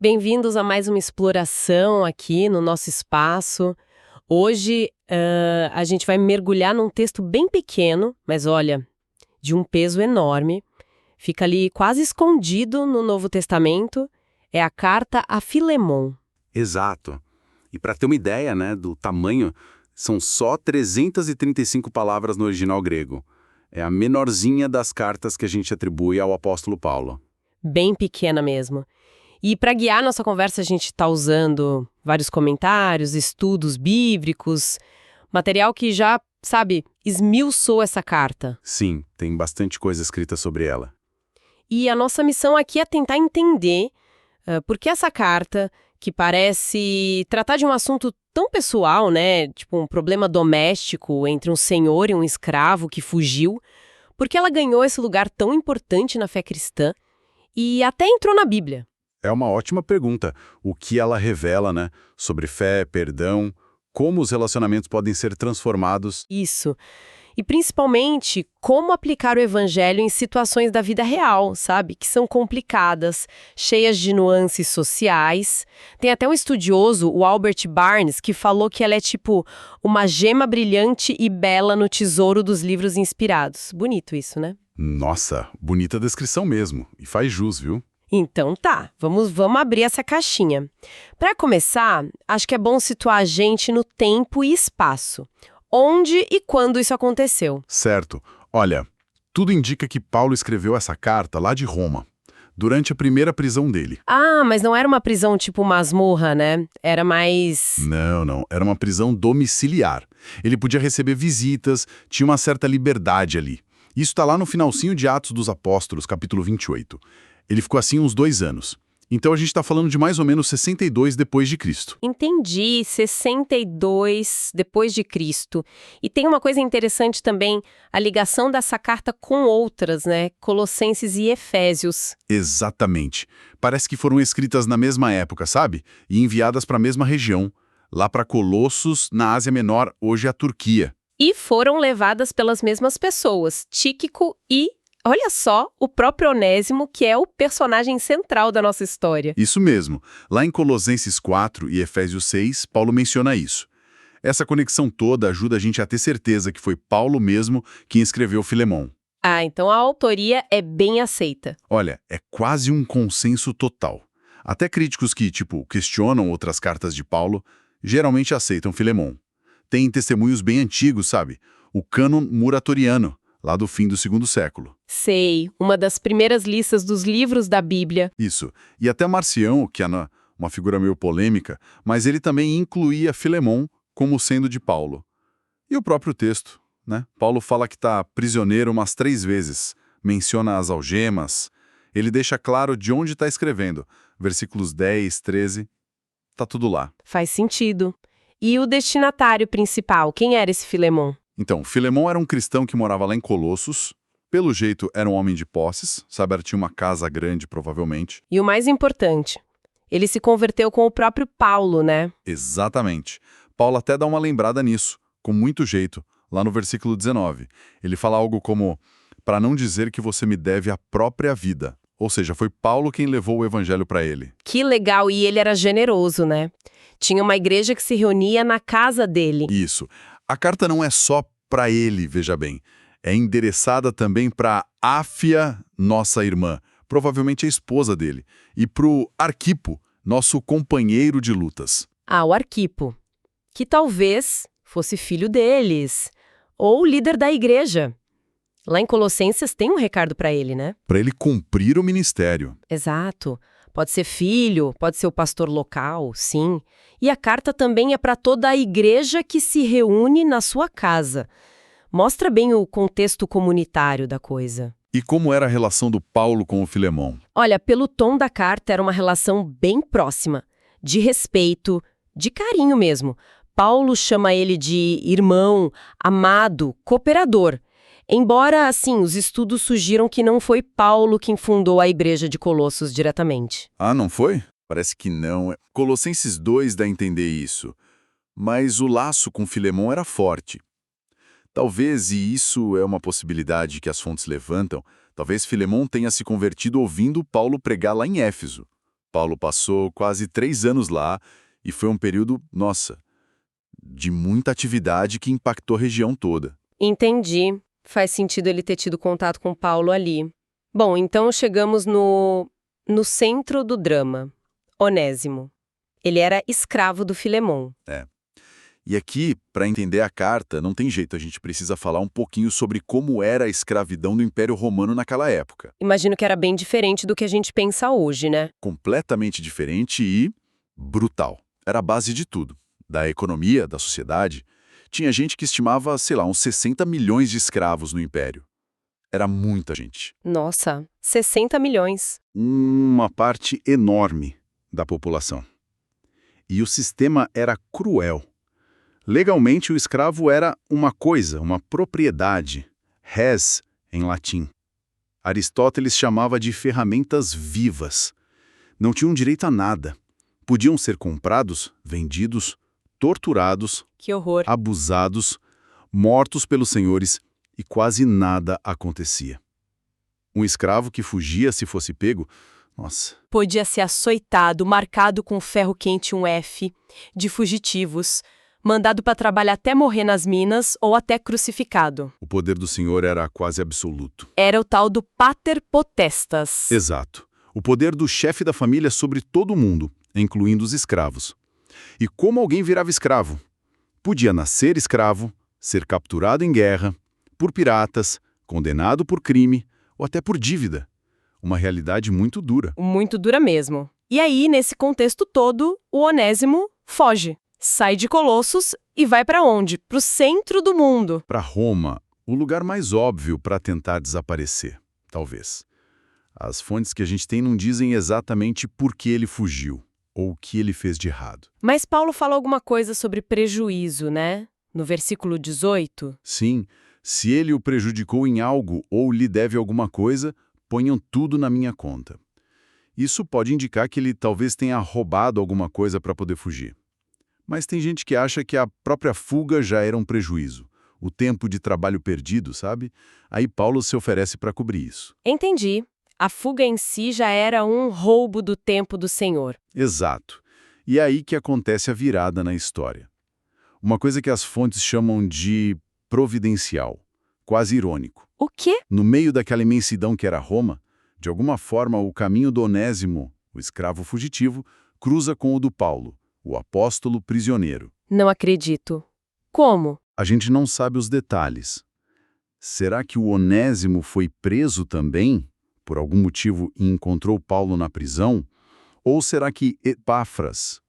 Bem-vindos a mais uma exploração aqui no nosso espaço. Hoje a gente vai mergulhar num texto bem pequeno, mas olha, de um peso enorme. Fica ali quase escondido no Novo Testamento. É a carta a Filemon. Exato. E para ter uma ideia, né, do tamanho, são só 335 palavras no original grego. É a menorzinha das cartas que a gente atribui ao apóstolo Paulo. Bem pequena mesmo. E para guiar nossa conversa, a gente está usando vários comentários, estudos bíblicos, material que já, sabe, esmiuçou essa carta. Sim, tem bastante coisa escrita sobre ela. E a nossa missão aqui é tentar entender por que essa carta, que parece tratar de um assunto tão pessoal, né, tipo um problema doméstico entre um senhor e um escravo que fugiu, por que ela ganhou esse lugar tão importante na fé cristã e até entrou na Bíblia. É uma ótima pergunta. O que ela revela, né, sobre fé, perdão, como os relacionamentos podem ser transformados. Isso. E principalmente, como aplicar o evangelho em situações da vida real, sabe? Que são complicadas, cheias de nuances sociais. Tem até um estudioso, o Albert Barnes, que falou que ela é tipo uma gema brilhante e bela no tesouro dos livros inspirados. Bonito isso, né? Nossa, bonita descrição mesmo. E faz jus, viu? Então tá, vamos abrir essa caixinha. Para começar, acho que é bom situar a gente no tempo e espaço. Onde e quando isso aconteceu? Certo. Olha, tudo indica que Paulo escreveu essa carta lá de Roma, durante a primeira prisão dele. Ah, mas não era uma prisão tipo masmorra, né? Era mais... Não. Era uma prisão domiciliar. Ele podia receber visitas, tinha uma certa liberdade ali. Isso está lá no finalzinho de Atos dos Apóstolos, capítulo 28. Ele ficou assim uns 2 anos. Então a gente está falando de mais ou menos 62 depois de Cristo. Entendi, 62 depois de Cristo. E tem uma coisa interessante também, a ligação dessa carta com outras, né? Colossenses e Efésios. Exatamente. Parece que foram escritas na mesma época, sabe? E enviadas para a mesma região, lá para Colossos, na Ásia Menor, hoje a Turquia. E foram levadas pelas mesmas pessoas, Tíquico e... Olha só, o próprio Onésimo, que é o personagem central da nossa história. Isso mesmo. Lá em Colossenses 4 e Efésios 6, Paulo menciona isso. Essa conexão toda ajuda a gente a ter certeza que foi Paulo mesmo quem escreveu Filemon. Ah, então a autoria é bem aceita. Olha, é quase um consenso total. Até críticos que, questionam outras cartas de Paulo, geralmente aceitam Filemon. Tem testemunhos bem antigos, sabe? O cânon muratoriano, lá do fim do 2º século. Sei, uma das primeiras listas dos livros da Bíblia. Isso. E até Marcião, que é uma figura meio polêmica, mas ele também incluía Filemon como sendo de Paulo. E o próprio texto, né? Paulo fala que está prisioneiro umas 3 vezes, menciona as algemas, ele deixa claro de onde está escrevendo. Versículos 10, 13, tá tudo lá. Faz sentido. E o destinatário principal, quem era esse Filemon? Então, Filemon era um cristão que morava lá em Colossos. Pelo jeito, era um homem de posses, sabe? Tinha uma casa grande, provavelmente. E o mais importante, ele se converteu com o próprio Paulo, né? Exatamente. Paulo até dá uma lembrada nisso, com muito jeito, lá no versículo 19. Ele fala algo como, para não dizer que você me deve a própria vida. Ou seja, foi Paulo quem levou o evangelho para ele. Que legal, e ele era generoso, né? Tinha uma igreja que se reunia na casa dele. Isso. A carta não é só para ele, veja bem. É endereçada também para Áfia, nossa irmã, provavelmente a esposa dele, e para o Arquipo, nosso companheiro de lutas. Ah, o Arquipo, que talvez fosse filho deles, ou líder da igreja. Lá em Colossenses tem um recado para ele, né? Para ele cumprir o ministério. Exato. Pode ser filho, pode ser o pastor local, sim. E a carta também é para toda a igreja que se reúne na sua casa. Mostra bem o contexto comunitário da coisa. E como era a relação do Paulo com o Filemon? Olha, pelo tom da carta era uma relação bem próxima, de respeito, de carinho mesmo. Paulo chama ele de irmão, amado, cooperador. Embora, assim, os estudos sugiram que não foi Paulo quem fundou a igreja de Colossos diretamente. Ah, não foi? Parece que não. Colossenses 2 dá a entender isso. Mas o laço com Filemon era forte. Talvez, e isso é uma possibilidade que as fontes levantam, talvez Filemon tenha se convertido ouvindo Paulo pregar lá em Éfeso. Paulo passou quase 3 anos lá e foi um período, nossa, de muita atividade que impactou a região toda. Entendi. Faz sentido ele ter tido contato com Paulo ali. Bom, então chegamos no centro do drama. Onésimo. Ele era escravo do Filemon. E aqui, para entender a carta, não tem jeito, a gente precisa falar um pouquinho sobre como era a escravidão no Império Romano naquela época. Imagino que era bem diferente do que a gente pensa hoje, né? Completamente diferente e brutal. Era a base de tudo. Da economia, da sociedade. Tinha gente que estimava, sei lá, uns 60 milhões de escravos no Império. Era muita gente. Nossa, 60 milhões. Uma parte enorme da população. E o sistema era cruel. Legalmente, o escravo era uma coisa, uma propriedade, res em latim. Aristóteles chamava de ferramentas vivas. Não tinham direito a nada. Podiam ser comprados, vendidos, torturados, Que horror. abusados, mortos pelos senhores e quase nada acontecia. Um escravo que fugia se fosse pego, nossa, Podia ser açoitado, marcado com ferro quente um F, de fugitivos, mandado para trabalhar até morrer nas minas ou até crucificado. o poder do senhor era quase absoluto. Era o tal do pater potestas. Exato. O poder do chefe da família sobre todo mundo, incluindo os escravos. E como alguém virava escravo? Podia nascer escravo, ser capturado em guerra, por piratas, condenado por crime ou até por dívida. Uma realidade muito dura. Muito dura mesmo. E aí, nesse contexto todo, o Onésimo foge. Sai de Colossos e vai para onde? Pro centro do mundo. Para Roma, o lugar mais óbvio para tentar desaparecer, talvez. As fontes que a gente tem não dizem exatamente por que ele fugiu ou o que ele fez de errado. Mas Paulo fala alguma coisa sobre prejuízo, né? No versículo 18. Sim, se ele o prejudicou em algo ou lhe deve alguma coisa, ponham tudo na minha conta. Isso pode indicar que ele talvez tenha roubado alguma coisa para poder fugir. Mas tem gente que acha que a própria fuga já era um prejuízo. O tempo de trabalho perdido, sabe? Aí Paulo se oferece para cobrir isso. Entendi. A fuga em si já era um roubo do tempo do Senhor. Exato. E é aí que acontece a virada na história. Uma coisa que as fontes chamam de providencial, quase irônico. O quê? No meio daquela imensidão que era Roma, de alguma forma o caminho do Onésimo, o escravo fugitivo, cruza com o do Paulo, o apóstolo prisioneiro. Não acredito. Como? A gente não sabe os detalhes. Será que o Onésimo foi preso também, por algum motivo, e encontrou Paulo na prisão? Ou será que Epáfras,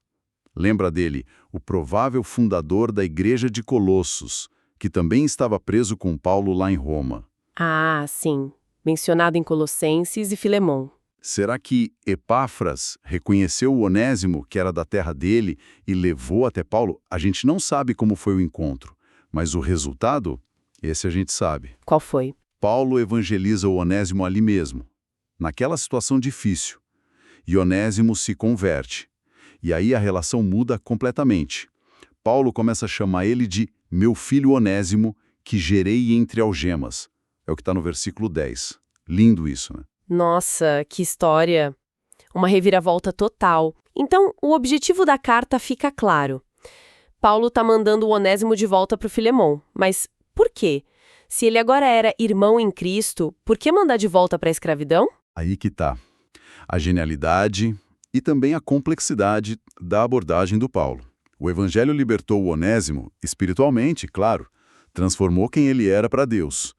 lembra dele, o provável fundador da igreja de Colossos, que também estava preso com Paulo lá em Roma? Ah, sim. Mencionado em Colossenses e Filemão. Será que Epáfras reconheceu o Onésimo, que era da terra dele, e levou até Paulo? A gente não sabe como foi o encontro, mas o resultado, esse a gente sabe. Qual foi? Paulo evangeliza o Onésimo ali mesmo, naquela situação difícil. E Onésimo se converte. E aí a relação muda completamente. Paulo começa a chamar ele de meu filho Onésimo, que gerei entre algemas. É o que está no versículo 10. Lindo isso, né? Nossa, que história. Uma reviravolta total. Então, o objetivo da carta fica claro. Paulo está mandando o Onésimo de volta para o Filemão. Mas por quê? Se ele agora era irmão em Cristo, por que mandar de volta para a escravidão? Aí que tá. A genialidade e também a complexidade da abordagem do Paulo. O Evangelho libertou o Onésimo, espiritualmente, claro, transformou quem ele era para Deus.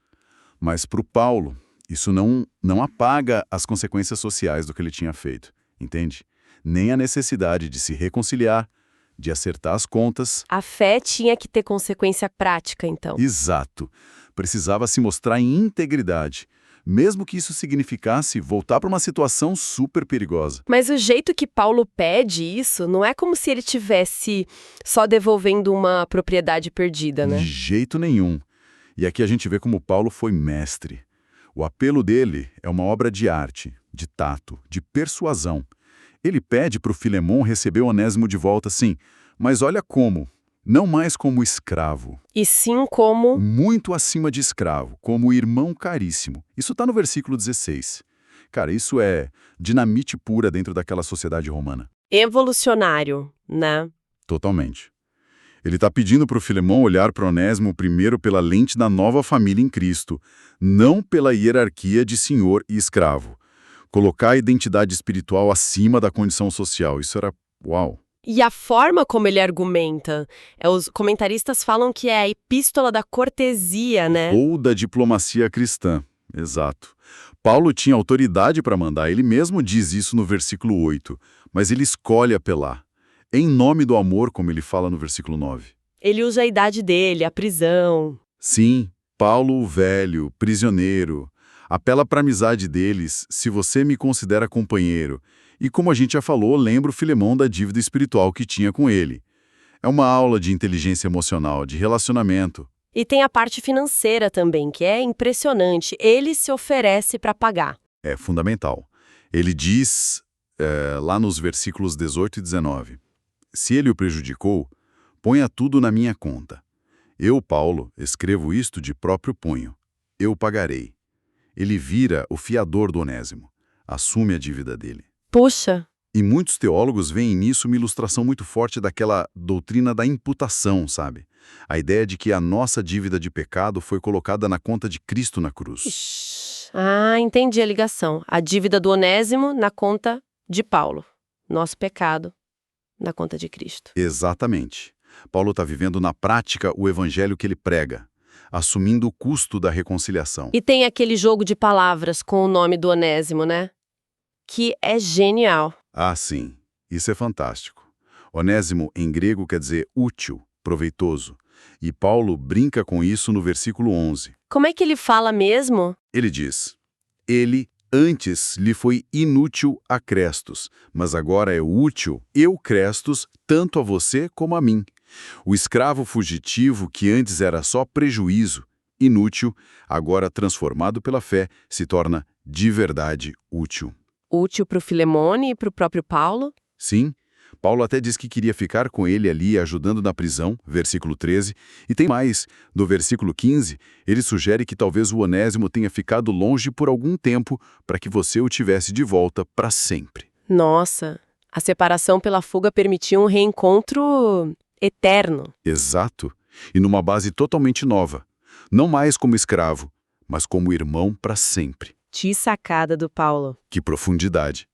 Mas para o Paulo, isso não apaga as consequências sociais do que ele tinha feito, entende? Nem a necessidade de se reconciliar, de acertar as contas. A fé tinha que ter consequência prática, então. Exato. Precisava se mostrar em integridade, mesmo que isso significasse voltar para uma situação super perigosa. Mas o jeito que Paulo pede isso não é como se ele tivesse só devolvendo uma propriedade perdida, né? De jeito nenhum. E aqui a gente vê como Paulo foi mestre. O apelo dele é uma obra de arte, de tato, de persuasão. Ele pede para o Filemão receber o Onésimo de volta, sim, mas olha como. Não mais como escravo. E sim como... Muito acima de escravo, como irmão caríssimo. Isso está no versículo 16. Cara, isso é dinamite pura dentro daquela sociedade romana. Evolucionário, né? Totalmente. Ele está pedindo para o Filemão olhar para Onésimo primeiro pela lente da nova família em Cristo, não pela hierarquia de senhor e escravo. Colocar a identidade espiritual acima da condição social. Isso era... Uau! E a forma como ele argumenta, os comentaristas falam que é a epístola da cortesia, né? Ou da diplomacia cristã. Exato. Paulo tinha autoridade para mandar, ele mesmo diz isso no versículo 8, mas ele escolhe apelar. Em nome do amor, como ele fala no versículo 9. Ele usa a idade dele, a prisão. Sim, Paulo o velho, prisioneiro, apela para a amizade deles, se você me considera companheiro. E como a gente já falou, lembra o Filemão da dívida espiritual que tinha com ele. É uma aula de inteligência emocional, de relacionamento. E tem a parte financeira também, que é impressionante. Ele se oferece para pagar. É fundamental. Ele diz, lá nos versículos 18 e 19, se ele o prejudicou, ponha tudo na minha conta. Eu, Paulo, escrevo isto de próprio punho. Eu pagarei. Ele vira o fiador do Onésimo. Assume a dívida dele. Puxa! E muitos teólogos veem nisso uma ilustração muito forte daquela doutrina da imputação, sabe? A ideia de que a nossa dívida de pecado foi colocada na conta de Cristo na cruz. Ixi. Ah, entendi a ligação. A dívida do Onésimo na conta de Paulo. Nosso pecado na conta de Cristo. Exatamente. Paulo está vivendo na prática o evangelho que ele prega, assumindo o custo da reconciliação. E tem aquele jogo de palavras com o nome do Onésimo, né? Que é genial. Ah, sim. Isso é fantástico. Onésimo, em grego, quer dizer útil, proveitoso. E Paulo brinca com isso no versículo 11. Como é que ele fala mesmo? Ele diz, ele antes lhe foi inútil a Crestos, mas agora é útil, eu, Crestos, tanto a você como a mim. O escravo fugitivo, que antes era só prejuízo, inútil, agora transformado pela fé, se torna de verdade útil. Útil para o Filemone e para o próprio Paulo? Sim, Paulo até diz que queria ficar com ele ali ajudando na prisão, versículo 13, e tem mais, no versículo 15, ele sugere que talvez o Onésimo tenha ficado longe por algum tempo para que você o tivesse de volta para sempre. Nossa, a separação pela fuga permitiu um reencontro eterno. Exato, e numa base totalmente nova, não mais como escravo, mas como irmão para sempre. Que sacada do Paulo. Que profundidade!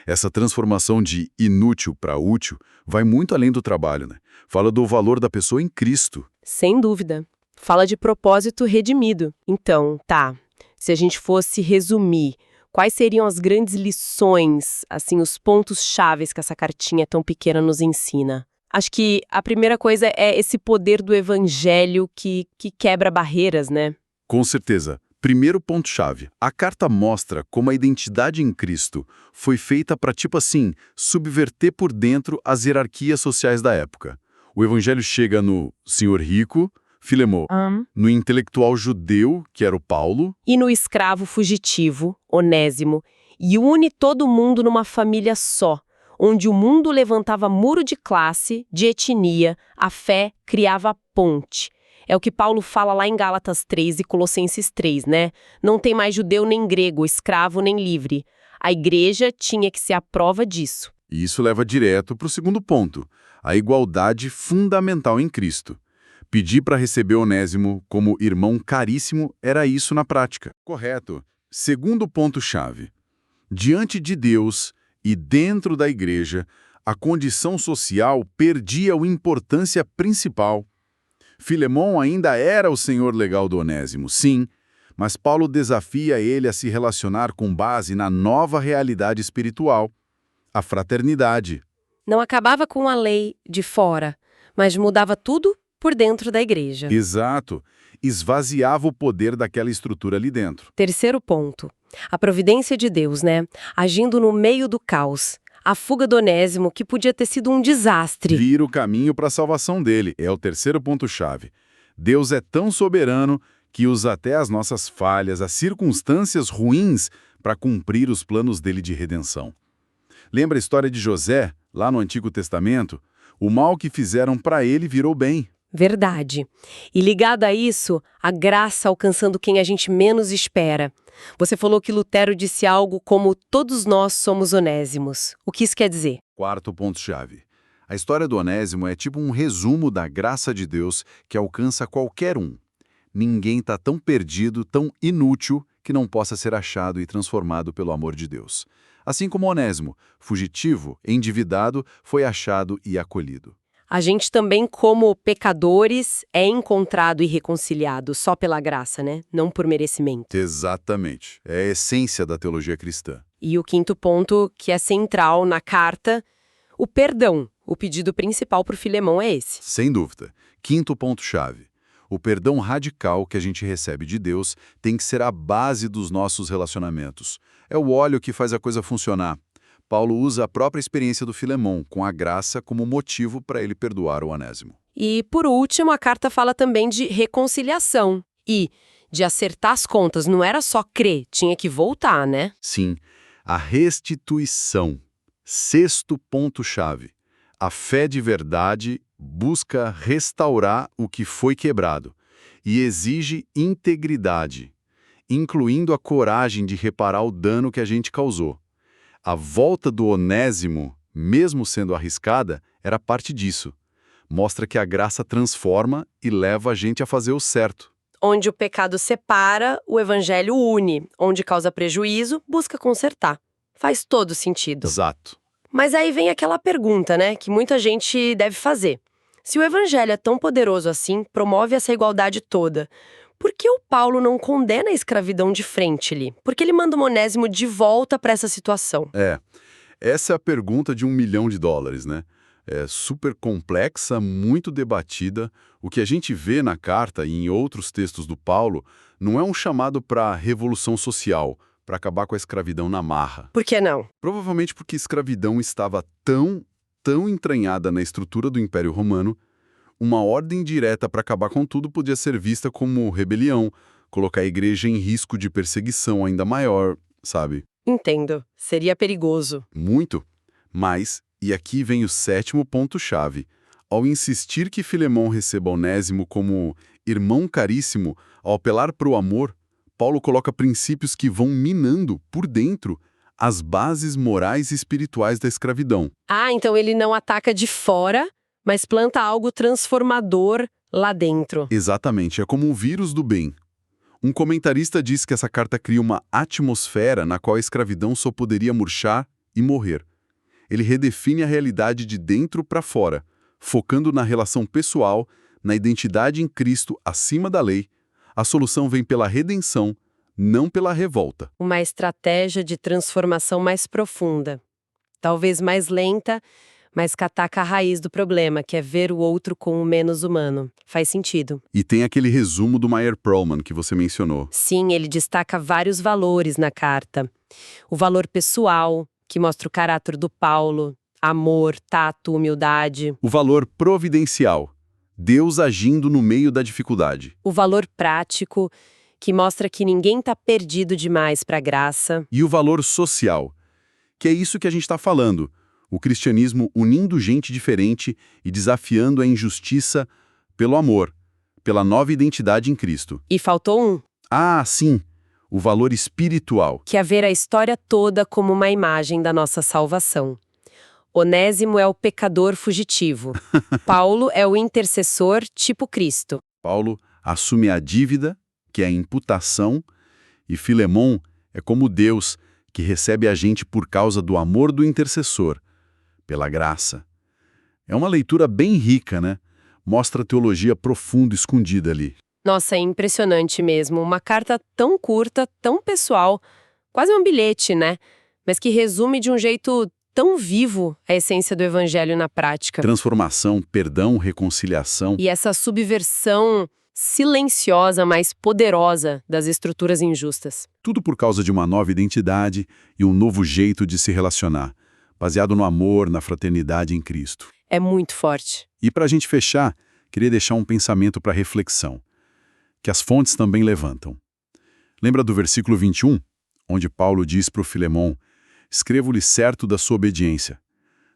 Essa transformação de inútil para útil vai muito além do trabalho, né? Fala do valor da pessoa em Cristo. Sem dúvida. Fala de propósito redimido. Então, tá, se a gente fosse resumir, quais seriam as grandes lições, assim, os pontos chaves que essa cartinha tão pequena nos ensina? Acho que a primeira coisa é esse poder do evangelho que quebra barreiras, né? Com certeza. Primeiro ponto-chave. A carta mostra como a identidade em Cristo foi feita para, tipo assim, subverter por dentro as hierarquias sociais da época. O evangelho chega no senhor rico, Filemão, no intelectual judeu, que era o Paulo, e no escravo fugitivo, Onésimo, e une todo mundo numa família só, onde o mundo levantava muro de classe, de etnia, a fé criava ponte. É o que Paulo fala lá em Gálatas 3 e Colossenses 3, né? Não tem mais judeu nem grego, escravo nem livre. A igreja tinha que ser a prova disso. E isso leva direto para o segundo ponto, a igualdade fundamental em Cristo. Pedir para receber Onésimo como irmão caríssimo era isso na prática. Correto. Segundo ponto-chave. Diante de Deus e dentro da igreja, a condição social perdia a importância principal. Filemão ainda era o senhor legal do Onésimo, sim, mas Paulo desafia ele a se relacionar com base na nova realidade espiritual, a fraternidade. Não acabava com a lei de fora, mas mudava tudo por dentro da igreja. Exato. Esvaziava o poder daquela estrutura ali dentro. Terceiro ponto. A providência de Deus, né? Agindo no meio do caos. A fuga do Onésimo, que podia ter sido um desastre. Vira o caminho para a salvação dele. É o terceiro ponto-chave. Deus é tão soberano que usa até as nossas falhas, as circunstâncias ruins, para cumprir os planos dele de redenção. Lembra a história de José, lá no Antigo Testamento? O mal que fizeram para ele virou bem. Verdade. E ligado a isso, a graça alcançando quem a gente menos espera. Você falou que Lutero disse algo como todos nós somos Onésimos. O que isso quer dizer? Quarto ponto-chave. A história do Onésimo é tipo um resumo da graça de Deus que alcança qualquer um. Ninguém está tão perdido, tão inútil, que não possa ser achado e transformado pelo amor de Deus. Assim como Onésimo, fugitivo, endividado, foi achado e acolhido. A gente também, como pecadores, é encontrado e reconciliado só pela graça, né? Não por merecimento. Exatamente. É a essência da teologia cristã. E o quinto ponto, que é central na carta, o perdão. O pedido principal para o Filemão é esse. Sem dúvida. Quinto ponto-chave. O perdão radical que a gente recebe de Deus tem que ser a base dos nossos relacionamentos. É o óleo que faz a coisa funcionar. Paulo usa a própria experiência do Filemão, com a graça como motivo para ele perdoar o Onésimo. E, por último, a carta fala também de reconciliação e de acertar as contas. Não era só crer, tinha que voltar, né? Sim, a restituição. Sexto ponto-chave. A fé de verdade busca restaurar o que foi quebrado e exige integridade, incluindo a coragem de reparar o dano que a gente causou. A volta do Onésimo, mesmo sendo arriscada, era parte disso. Mostra que a graça transforma e leva a gente a fazer o certo. Onde o pecado separa, o evangelho une. Onde causa prejuízo, busca consertar. Faz todo sentido. Exato. Mas aí vem aquela pergunta, né, que muita gente deve fazer. Se o evangelho é tão poderoso assim, promove essa igualdade toda, por que o Paulo não condena a escravidão de frente ali? Por que ele manda o Onésimo de volta para essa situação? Essa é a pergunta de $1 milhão, né? É super complexa, muito debatida. O que a gente vê na carta e em outros textos do Paulo não é um chamado para revolução social, para acabar com a escravidão na marra. Por que não? Provavelmente porque a escravidão estava tão entranhada na estrutura do Império Romano, uma ordem direta para acabar com tudo podia ser vista como rebelião, colocar a igreja em risco de perseguição ainda maior, sabe? Entendo. Seria perigoso. Muito. Mas, e aqui vem o sétimo ponto-chave, ao insistir que Filemão receba Onésimo como irmão caríssimo, ao apelar para o amor, Paulo coloca princípios que vão minando, por dentro, as bases morais e espirituais da escravidão. Ah, então ele não ataca de fora, mas planta algo transformador lá dentro. Exatamente, é como um vírus do bem. Um comentarista diz que essa carta cria uma atmosfera na qual a escravidão só poderia murchar e morrer. Ele redefine a realidade de dentro para fora, focando na relação pessoal, na identidade em Cristo acima da lei. A solução vem pela redenção, não pela revolta. Uma estratégia de transformação mais profunda. Talvez mais lenta, mas que ataca a raiz do problema, que é ver o outro como menos humano. Faz sentido. E tem aquele resumo do Meyer Perlman que você mencionou. Sim, ele destaca vários valores na carta. O valor pessoal, que mostra o caráter do Paulo, amor, tato, humildade. O valor providencial, Deus agindo no meio da dificuldade. O valor prático, que mostra que ninguém está perdido demais para a graça. E o valor social, que é isso que a gente está falando. O cristianismo unindo gente diferente e desafiando a injustiça pelo amor, pela nova identidade em Cristo. E faltou um. Ah, sim, o valor espiritual. Que é ver a história toda como uma imagem da nossa salvação. Onésimo é o pecador fugitivo. Paulo é o intercessor tipo Cristo. Paulo assume a dívida, que é a imputação, e Filemão é como Deus, que recebe a gente por causa do amor do intercessor, pela graça. É uma leitura bem rica, né? Mostra a teologia profunda escondida ali. Nossa, é impressionante mesmo. Uma carta tão curta, tão pessoal, quase um bilhete, né? Mas que resume de um jeito tão vivo a essência do evangelho na prática. Transformação, perdão, reconciliação. E essa subversão silenciosa, mas poderosa das estruturas injustas. Tudo por causa de uma nova identidade e um novo jeito de se relacionar, baseado no amor, na fraternidade em Cristo. É muito forte. E para a gente fechar, queria deixar um pensamento para reflexão, que as fontes também levantam. Lembra do versículo 21, onde Paulo diz para o Filemão: escrevo-lhe certo da sua obediência,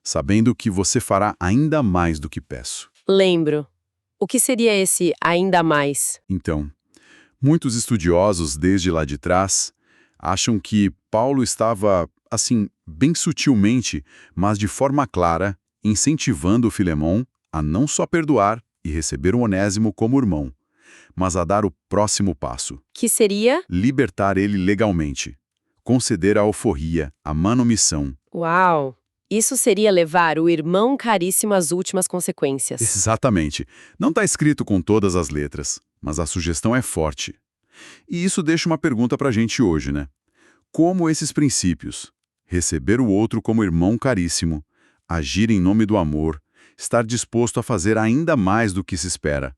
sabendo que você fará ainda mais do que peço. Lembro. O que seria esse ainda mais? Então, muitos estudiosos desde lá de trás Acham que Paulo estava, assim, bem sutilmente, mas de forma clara, incentivando o Filemon a não só perdoar e receber o Onésimo como irmão, mas a dar o próximo passo. Que seria? Libertar ele legalmente. Conceder a alforria, a manumissão. Uau! Isso seria levar o irmão caríssimo às últimas consequências. Exatamente. Não está escrito com todas as letras, mas a sugestão é forte. E isso deixa uma pergunta para a gente hoje, né? Como esses princípios, receber o outro como irmão caríssimo, agir em nome do amor, estar disposto a fazer ainda mais do que se espera,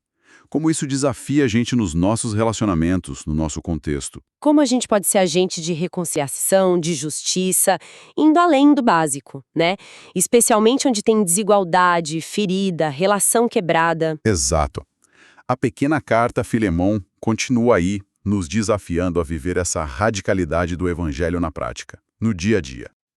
como isso desafia a gente nos nossos relacionamentos, no nosso contexto. Como a gente pode ser agente de reconciliação, de justiça, indo além do básico, né? Especialmente onde tem desigualdade, ferida, relação quebrada. Exato. A pequena carta a Filemon continua aí, nos desafiando a viver essa radicalidade do Evangelho na prática, no dia a dia.